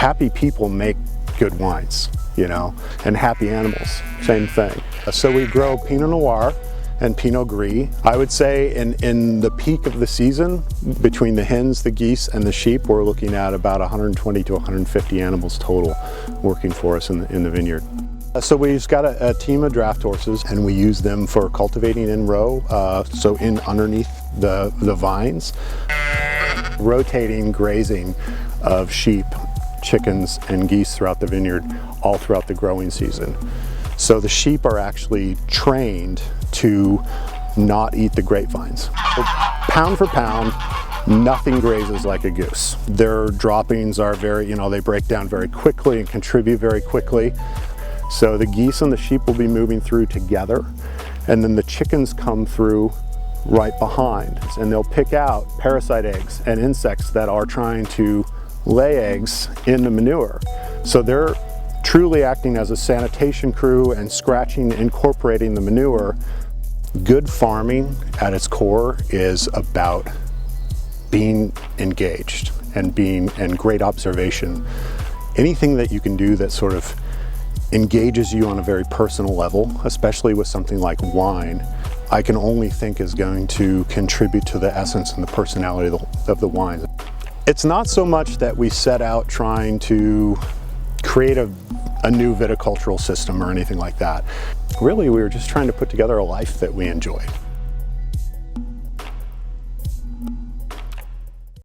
happy people make good wines, you know, and happy animals, same thing. So we grow Pinot Noir and Pinot Gris. I would say in the peak of the season, between the hens, the geese, and the sheep, we're looking at about 120 to 150 animals total working for us in the vineyard. So we've got a team of draft horses, and we use them for cultivating in row, so in underneath the vines, rotating grazing of sheep, chickens, and geese throughout the vineyard, all throughout the growing season. So the sheep are actually trained to not eat the grapevines. So pound for pound, nothing grazes like a goose. Their droppings are very, you know, they break down very quickly and contribute very quickly. So the geese and the sheep will be moving through together, and then the chickens come through right behind, and they'll pick out parasite eggs and insects that are trying to lay eggs in the manure. So they're truly acting as a sanitation crew and scratching, incorporating the manure. Good farming at its core is about being engaged and great observation. Anything that you can do that sort of engages you on a very personal level, especially with something like wine, I can only think is going to contribute to the essence and the personality of the wine. It's not so much that we set out trying to create a new viticultural system or anything like that. Really, we were just trying to put together a life that we enjoy.